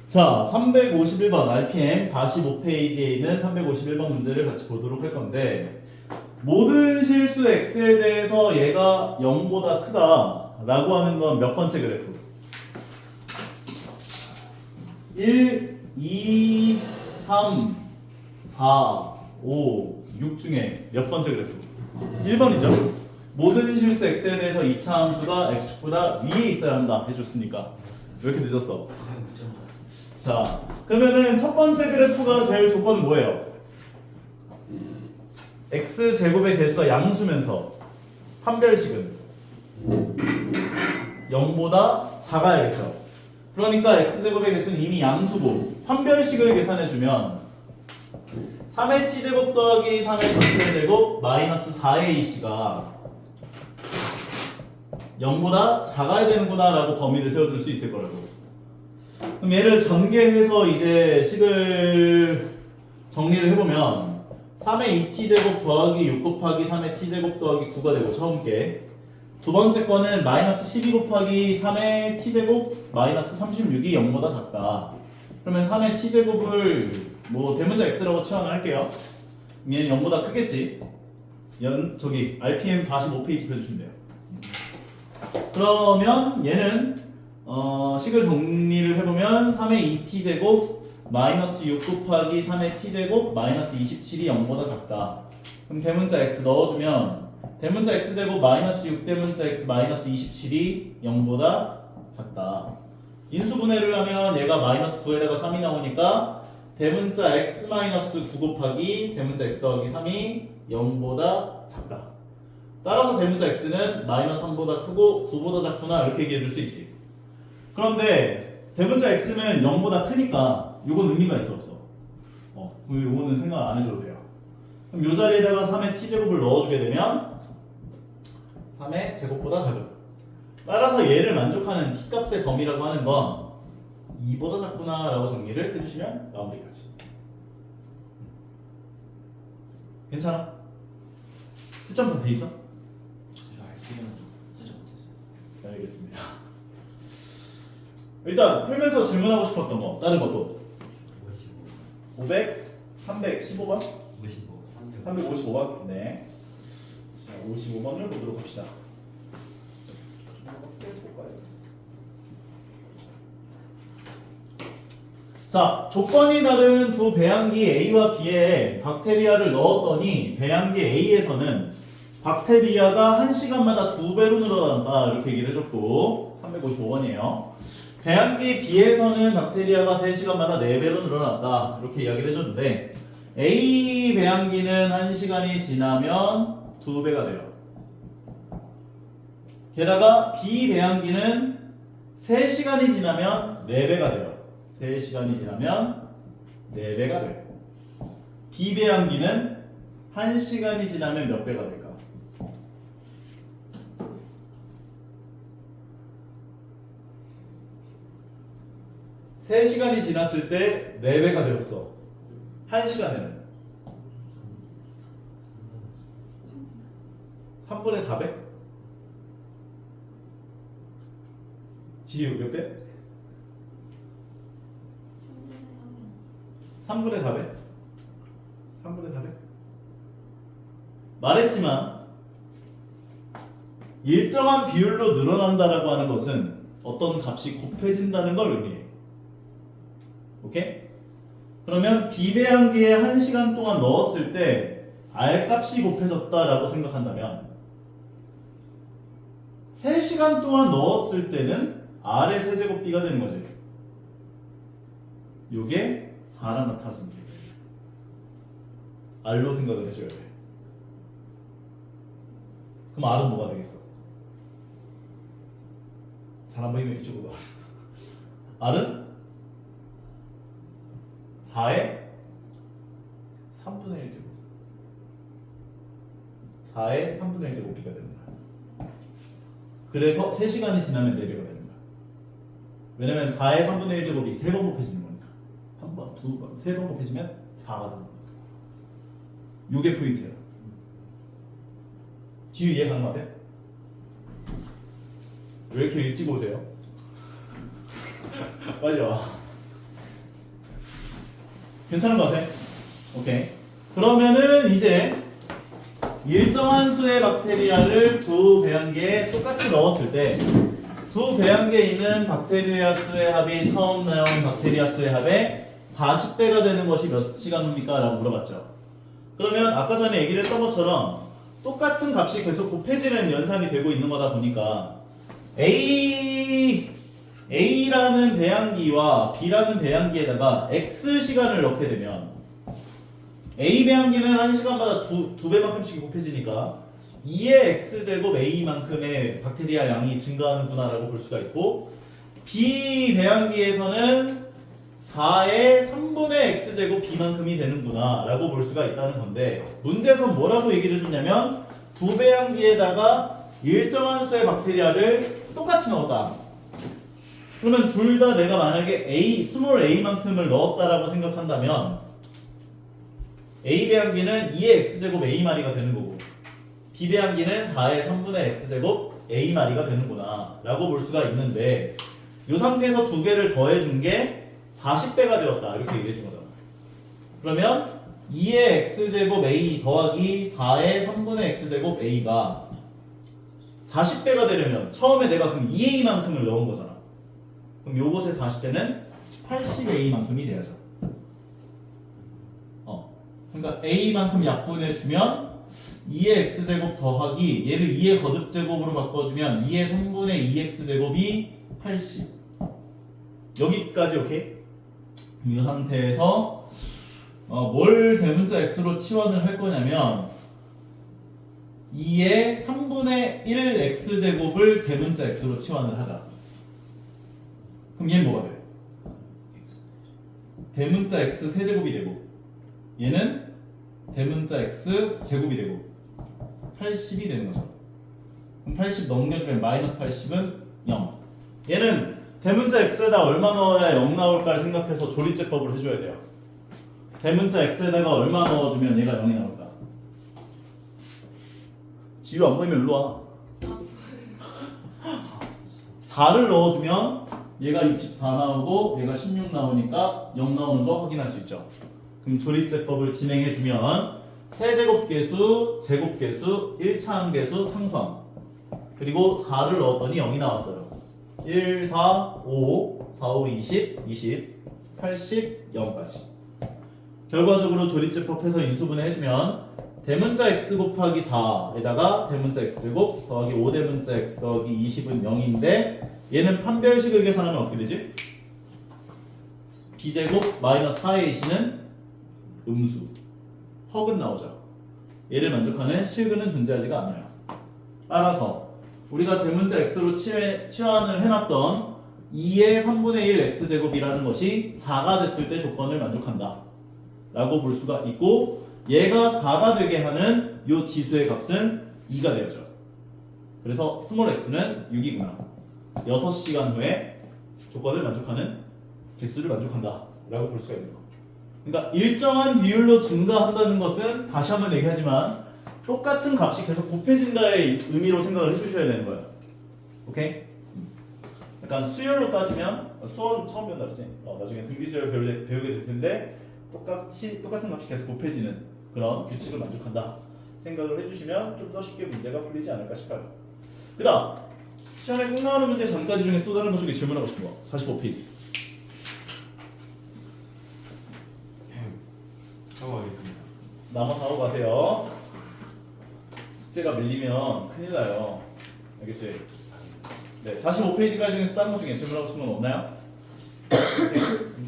자, 351번 RPM 45페이지에 있는 351번 문제를 같이 보도록 할 건데 모든 실수 x에 대해서 얘가 0보다 크다 라고 하는 건 몇 번째 그래프? 1, 2, 3, 4, 5, 6 중에 몇 번째 그래프? 1번이죠. 모든 실수 x에 대해서 2차 함수가 x축보다 위에 있어야 한다 해줬으니까 왜 이렇게 늦었어? 자, 그러면은 첫 번째 그래프가 될 조건은 뭐예요? x제곱의 개수가 양수면서 판별식은 0보다 작아야겠죠. 그러니까 x제곱의 개수는 이미 양수고 판별식을 계산해주면 3의 t제곱 더하기 3의 전체 제곱 마이너스 4의 ac가 0보다 작아야 되는구나 라고 범위를 세워줄 수 있을 거라고. 그럼 얘를 전개해서 이제 식을 정리를 해보면 3의 2t제곱 더하기 6 곱하기 3의 t제곱 더하기 9가 되고 처음 게 두 번째 거는 마이너스 12 곱하기 3의 t제곱 마이너스 36이 0보다 작다. 그러면 3의 t제곱을 뭐 대문자 x라고 치환할게요. 얘는 0보다 크겠지. 저기 RPM 45페이지 펴주시면 돼요. 그러면 얘는 식을 정리를 해보면 3의 2t제곱 마이너스 6 곱하기 3의 t제곱 마이너스 27이 0보다 작다. 그럼 대문자 x 넣어주면 대문자 x제곱 마이너스 6 대문자 x 마이너스 27이 0보다 작다. 인수분해를 하면 얘가 마이너스 9에다가 3이 나오니까 대문자 x 마이너스 9 곱하기 대문자 x 더하기 3이 0보다 작다. 따라서 대문자 x는 마이너스 3보다 크고 9보다 작구나 이렇게 얘기해 줄 수 있지. 그런데 대문자 x는 0보다 크니까 이건 의미가 있어 없어? 그럼 이거는 생각 안 해줘도 돼요. 그럼 이 자리에다가 3의 t제곱을 넣어주게 되면 3의 제곱보다 작음. 따라서 얘를 만족하는 t값의 범위라고 하는 건 2보다 작구나 라고 정리를 해주시면 마무리까지. 괜찮아? 채점 다 돼 있어? 네, 알겠습니다. 일단 풀면서 질문하고 싶었던 거 다른 것도 500, 315번? 355번? 네. 자, 55번을 보도록 합시다. 자, 조건이 다른 두 배양기 A와 B에 박테리아를 넣었더니 배양기 A에서는 박테리아가 1시간마다 2배로 늘어난다 이렇게 얘기를 해줬고 355번이에요. 배양기 B에서는 박테리아가 3시간마다 4배로 늘어났다 이렇게 이야기를 해줬는데 A 배양기는 1시간이 지나면 2배가 돼요. 게다가 B 배양기는 3시간이 지나면 4배가 돼요. 3시간이 지나면 4배가 돼요. B 배양기는 1시간이 지나면 몇 배가 될까? 3시간이 지났을 때 4배가 되었어. 1시간에는 3분의 4배? 지유 몇 배? 3분의 4배? 3분의 4배? 말했지만 일정한 비율로 늘어난다라고 하는 것은 어떤 값이 곱해진다는 걸 의미해. 오케이? 그러면 비배양기에 1시간 동안 넣었을 때 R값이 곱해졌다라고 생각한다면 3시간 동안 넣었을 때는 R의 세제곱 B가 되는 거지. 요게 4랑 같아진 게 R로 생각을 해줘야 돼. 그럼 R은 뭐가 되겠어? 잘 안 보이면 이쪽으로 와. R은 4의 3분의 1제곱 4의 3분의 1제곱이가 되는 거야. 그래서 3시간이 지나면 4배가 되는 거야. 왜냐면 4의 3분의 1제곱이 3번 곱해지는 거니까. 한 번, 두 번, 3번 곱해지면 4가 되는 거니까. 요게 포인트야. 지우 이해 가는 거 같아? 왜 이렇게 일찍 오세요? 빨리 와. 괜찮은 것 같아? 오케이. 그러면은 이제 일정한 수의 박테리아를 두 배양계에 똑같이 넣었을 때 두 배양계에 있는 박테리아 수의 합이 처음 나온 박테리아 수의 합의 40배가 되는 것이 몇 시간 후입니까? 라고 물어봤죠. 그러면 아까 전에 얘기를 했던 것처럼 똑같은 값이 계속 곱해지는 연산이 되고 있는 거다 보니까 A라는 배양기와 B라는 배양기에다가 X 시간을 넣게 되면 A 배양기는 1시간마다 두 배만큼씩 곱해지니까 2의 X제곱 A만큼의 박테리아 양이 증가하는구나 라고 볼 수가 있고 B 배양기에서는 4의 3분의 X제곱 B만큼이 되는구나 라고 볼 수가 있다는 건데 문제에서 뭐라고 얘기를 해줬냐면 두 배양기에다가 일정한 수의 박테리아를 똑같이 넣었다. 그러면 둘 다 내가 만약에 스몰 a만큼을 넣었다라고 생각한다면 A 배양기는 2의 x제곱 a마리가 되는 거고 B 배양기는 4의 3분의 x제곱 a마리가 되는구나 라고 볼 수가 있는데 이 상태에서 두 개를 더해준 게 40배가 되었다 이렇게 얘기해 준 거잖아. 그러면 2의 x제곱 a 더하기 4의 3분의 x제곱 a가 40배가 되려면 처음에 내가 그럼 2a만큼을 넣은 거잖아. 그럼 요것의 40배는 80a만큼이 돼야죠. 그러니까 a만큼 약분해주면 2의 x제곱 더하기 얘를 2의 거듭제곱으로 바꿔주면 2의 3분의 2x제곱이 80 여기까지 오케이? 이 상태에서 뭘 대문자 x로 치환을 할 거냐면 2의 3분의 1 x제곱을 대문자 x로 치환을 하자. 그럼 얘는 뭐가 돼? 대문자 x 세제곱이 되고 얘는 대문자 x 제곱이 되고 80이 되는 거죠. 그럼 80 넘겨주면 마이너스 80은 0. 얘는 대문자 x에다 얼마 넣어야 0 나올까를 생각해서 조리제법을 해줘야 돼요. 대문자 x에다가 얼마 넣어주면 얘가 0이 나올까? 지우 안 보이면 일로 와. 4를 넣어주면 얘가 64 나오고 얘가 16 나오니까 0 나오는 거 확인할 수 있죠. 그럼 조리제법을 진행해주면 세제곱계수, 제곱계수, 1차함계수, 상수함 그리고 4를 넣었더니 0이 나왔어요. 1, 4, 5, 4, 5, 20, 20, 80, 0까지 결과적으로 조리제법 해서 인수분해 해주면 대문자 x 곱하기 4에다가 대문자 x제곱 더하기 5대문자 x 더하기 20은 0인데 얘는 판별식을 계산하면 어떻게 되지? b제곱 마이너스 4의 c는 음수 헉은 나오죠. 얘를 만족하는 실근은 존재하지가 않아요. 따라서 우리가 대문자 x로 치환을 해놨던 2의 3분의 1 x제곱이라는 것이 4가 됐을 때 조건을 만족한다 라고 볼 수가 있고 얘가 4가 되게 하는 이 지수의 값은 2가 되어져. 그래서 스몰 x는 6이구나. 6시간 후에 조건을 만족하는 개수를 만족한다 라고 볼 수가 있는 거. 그러니까 일정한 비율로 증가한다는 것은 다시 한번 얘기하지만 똑같은 값이 계속 곱해진다의 의미로 생각을 해주셔야 되는 거예요. 오케이? 약간 수열로 따지면 수원 처음 배운다 그랬지? 나중에 등비수열 배우게 될 텐데 똑같은 값이 계속 곱해지는 그런 규칙을 만족한다 생각을 해주시면 좀 더 쉽게 문제가 풀리지 않을까 싶어요. 그 다음 시험에 꼭 나오는 문제 전까지 중에서 또 다른 것 중에 질문하고 싶은 거 45페이지 넘어가겠습니다. 남아서 하고 가세요. 숙제가 밀리면 큰일 나요. 알겠지? 네, 45페이지까지 중에서 다른 것 중에 질문하고 싶은 건 없나요?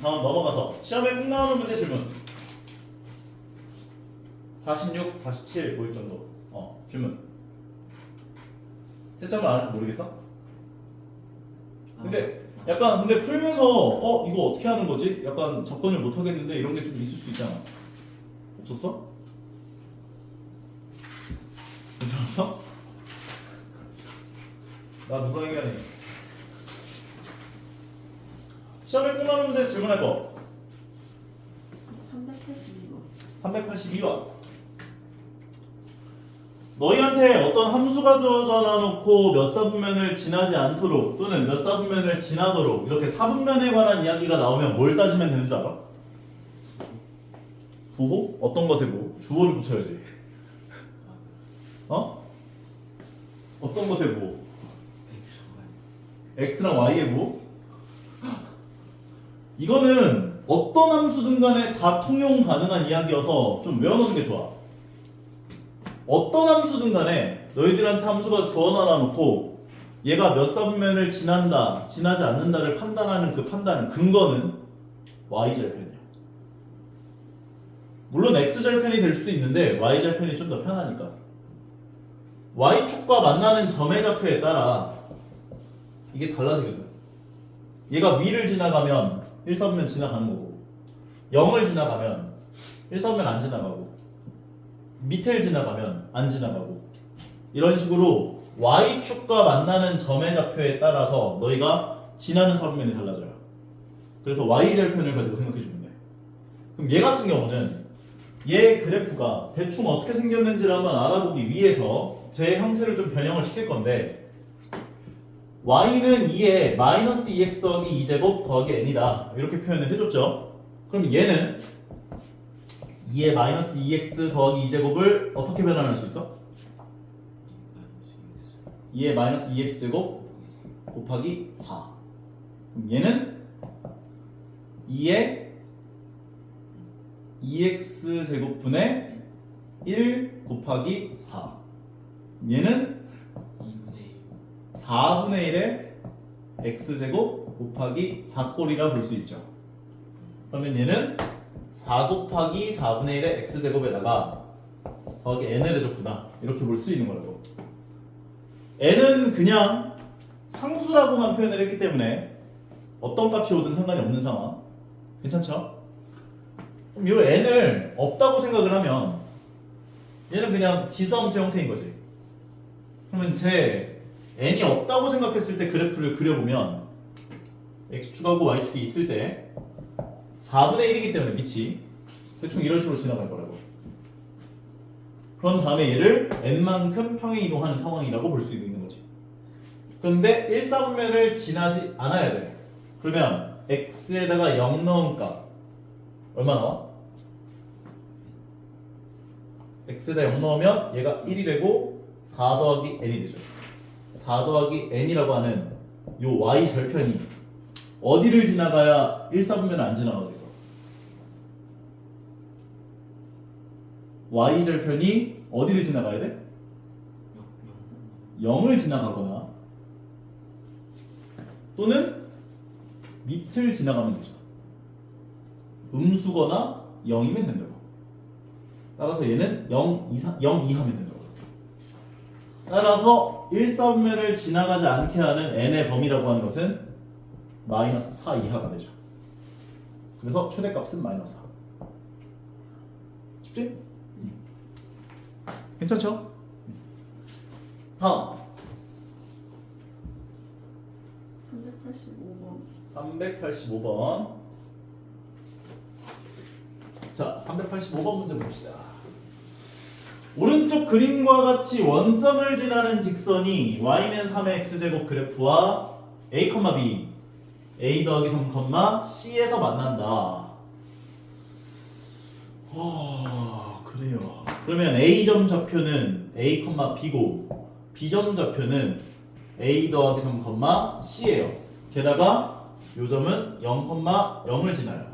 다음 넘어가서 시험에 꼭 나오는 문제 질문 46, 47 보일 정도 질문 채점을 안 해서 모르겠어? 근데 풀면서 이거 어떻게 하는 거지? 약간 접근을 못 하겠는데 이런 게 좀 있을 수 있잖아. 없었어? 괜찮았어? 나 누가 얘기하니? 시험에 꼭 나오는 문제에서 질문할 거 382번 너희한테 어떤 함수가 주어져 놔놓고 몇 사분면을 지나지 않도록 또는 몇 사분면을 지나도록 이렇게 사분면에 관한 이야기가 나오면 뭘 따지면 되는 줄 알아? 부호? 어떤 것의 부호? 주어를 붙여야지. 어? 어떤 것의 부호? x랑 y의 부호? 이거는 어떤 함수든 간에 다 통용 가능한 이야기여서 좀 외워놓는 게 좋아. 어떤 함수든 간에 너희들한테 함수가 주어놔 놓고 얘가 몇 사분면을 지난다, 지나지 않는다를 판단하는 그 판단 근거는 y절편이야. 물론 x절편이 될 수도 있는데 y절편이 좀 더 편하니까. y축과 만나는 점의 좌표에 따라 이게 달라지거든. 얘가 위를 지나가면 1사분면 지나가는 거고 0을 지나가면 1사분면 안 지나가고 밑을 지나가면 안 지나가고 이런 식으로 y축과 만나는 점의 좌표에 따라서 너희가 지나는 사분면이 달라져요. 그래서 y절편을 가지고 생각해 주면 돼. 그럼 얘 같은 경우는 얘 그래프가 대충 어떻게 생겼는지를 한번 알아보기 위해서 제 형태를 좀 변형을 시킬 건데 y는 2에 마이너스 2x 더하기 2제곱 더하기 n이다 이렇게 표현을 해줬죠. 그럼 얘는 2에 마이너스 2x 더하기 2제곱을 어떻게 변환할 수 있어? 2에 마이너스 2x제곱 곱하기 4. 그럼 얘는 2에 2x제곱분의 1 곱하기 4. 얘는 4분의 1의 x제곱 곱하기 4꼴이라 볼 수 있죠. 그러면 얘는 4 곱하기 4분의 1의 x제곱에다가 더하기 n을 해줬구나 이렇게 볼 수 있는 거라고. n은 그냥 상수라고만 표현을 했기 때문에 어떤 값이 오든 상관이 없는 상황. 괜찮죠? 그럼 이 n을 없다고 생각을 하면 얘는 그냥 지수함수 형태인 거지. 그러면 제 n이 없다고 생각했을 때 그래프를 그려보면 x축하고 y축이 있을 때 4분의 1이기 때문에 밑이 대충 이런 식으로 지나갈 거라고. 그런 다음에 얘를 n만큼 평행 이동하는 상황이라고 볼 수 있는 거지. 그런데 1사분면을 지나지 않아야 돼. 그러면 x에다가 0 넣은 값 얼마 나와? x에다 0 넣으면 얘가 1이 되고 4 더하기 n이 되죠. 4 더하기 n이라고 하는 요 y 절편이 어디를 지나가야 1사분면을 안 지나가겠어? y 절편이 어디를 지나가야 돼? 0을 지나가거나 또는 밑을 지나가면 되죠. 음수거나 0이면 된다고. 따라서 얘는 0 이하면 된다고. 따라서 1사분면을 지나가지 않게 하는 n의 범위라고 하는 것은 마이너스 4 이하가 되죠. 그래서 최대값은 마이너스 4. 쉽지? 괜찮죠? 다음 385번. 자, 385번 문제 봅시다. 오른쪽 그림과 같이 원점을 지나는 직선이 y는 3의 x제곱 그래프와 a, b a 더하기 3, c에서 만난다. 그래요. 그러면 a점 좌표는 a, b고 b점 좌표는 a 더하기 3, c예요. 게다가 요 점은 0, 0을 지나요.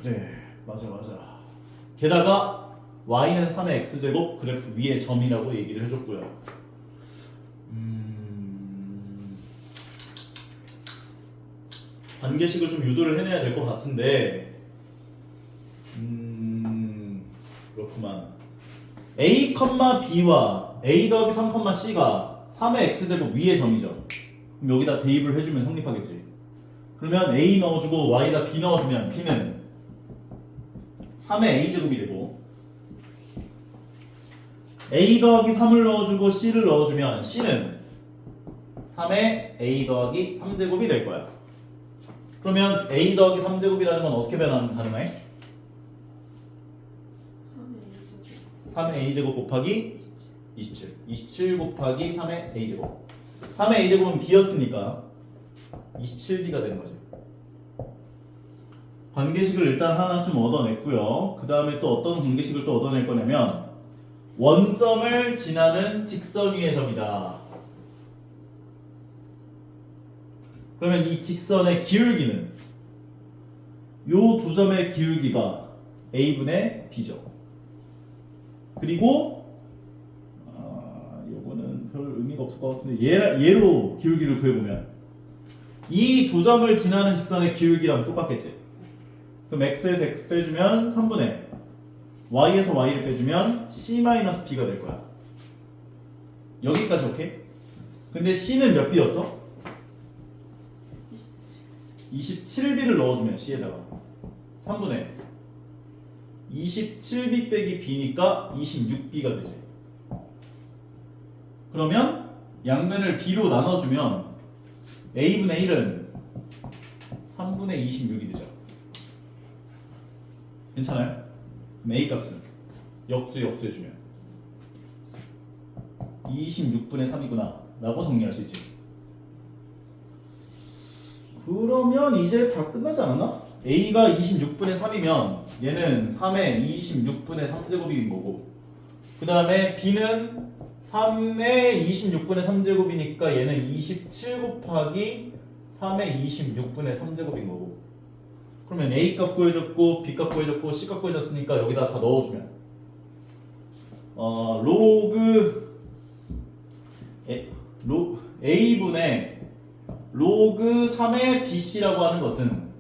그래. 맞아. 게다가 y는 3의 x제곱 그래프 위의 점이라고 얘기를 해줬고요. 관계식을 좀 유도를 해내야 될 것 같은데 그렇구만. a, b와 a 더하기 3, c가 3의 x제곱 위의 점이죠. 그럼 여기다 대입을 해주면 성립하겠지. 그러면 a 넣어주고 y에다 b 넣어주면 b는 3의 a제곱이 되고 a 더하기 3을 넣어주고 c를 넣어주면 c는 3의 a 더하기 3제곱이 될 거야. 그러면 a 더하기 3제곱이라는 건 어떻게 변환 가능해? 3의 a제곱 곱하기 27. 27 곱하기 3의 a제곱. 3의 a제곱은 b였으니까 27b가 되는 거지. 관계식을 일단 하나 좀 얻어냈고요. 그 다음에 또 어떤 관계식을 또 얻어낼 거냐면 원점을 지나는 직선 위의 점이다. 그러면 이 직선의 기울기는 요 두 점의 기울기가 A분의 B죠. 그리고 요거는 별 의미가 없을 것 같은데 얘로 기울기를 구해보면 이 두 점을 지나는 직선의 기울기랑 똑같겠지. 그럼 x에서 x 빼주면 3분의 y에서 y를 빼주면 c-b가 될 거야. 여기까지 오케이? 근데 c는 몇 b였어? 27b를 넣어주면 c에다가 3분의 27b 빼기 b니까 26b가 되지. 그러면 양변을 b로 나눠주면 a분의 1은 3분의 26이 되죠. 괜찮아요? 그럼 a 값은 역수해주면 26분의 3이구나 라고 정리할 수 있지. 그러면 이제 다 끝나지 않았나? a가 26분의 3이면 얘는 3의 26분의 3제곱인 거고, 그 다음에 b는 3의 26분의 3제곱이니까 얘는 27 곱하기 3의 26분의 3제곱인 거고, 그러면 a 값 구해줬고 b 값 구해줬고 c 값 구해줬으니까 여기다 다 넣어주면 a분의 로그 3의 bc라고 하는 것은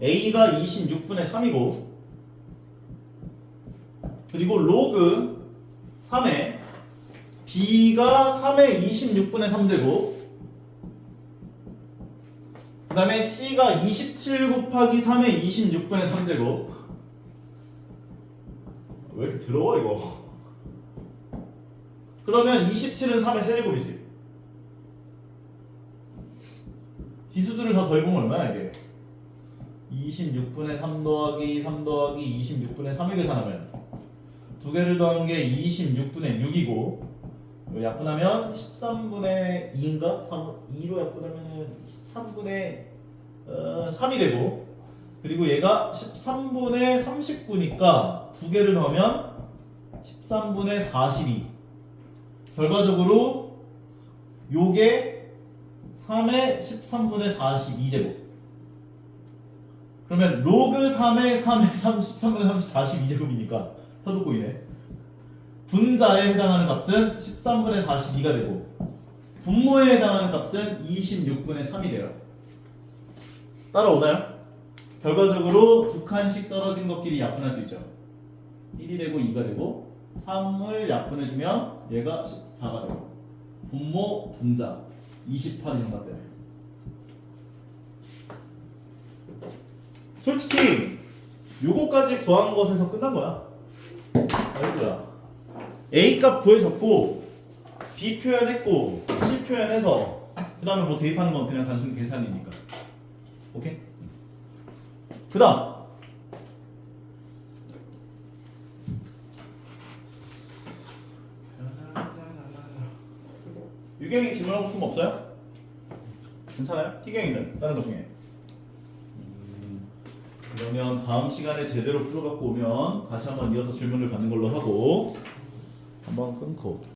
a가 26분의 3이고 그리고 로그 3의 b가 3의 26분의 3제곱 그 다음에 c가 27 곱하기 3의 26분의 3제곱. 왜 이렇게 더러워 이거. 그러면 27은 3의 세제곱이지. 지수들을 다 더해보면 얼마야 이게? 26분의 3 더하기 3 더하기 26분의 3을 계산하면 두 개를 더한 게 26분의 6이고 약분하면 13분의 2인가? 2로 약분하면 13분의 3이 되고, 그리고 얘가 13분의 39니까 두 개를 더하면 13분의 42. 결과적으로 요게 3의 13분의 42제곱. 그러면 로그 3의 13분의 42제곱이니까 서도 보이네. 분자에 해당하는 값은 13분의 42가 되고 분모에 해당하는 값은 26분의 3이 돼요. 따라오나요? 결과적으로 두 칸씩 떨어진 것끼리 약분할 수 있죠. 1이 되고 2가 되고 3을 약분해주면 얘가 14가 되고 분모 분자 28이 정답되네. 솔직히 요거까지 구한 것에서 끝난 거야. 아이고야. A 값 구해줬고 B 표현했고 C 표현해서 그 다음에 뭐 대입하는 건 그냥 단순 계산이니까. 오케이? 그 다음 유경이 질문하고 싶은 거 없어요? 괜찮아요? 희경이는 다른 거 중에. 그러면 다음 시간에 제대로 풀어갖고 오면 다시 한번 이어서 질문을 받는 걸로 하고 한번 끊고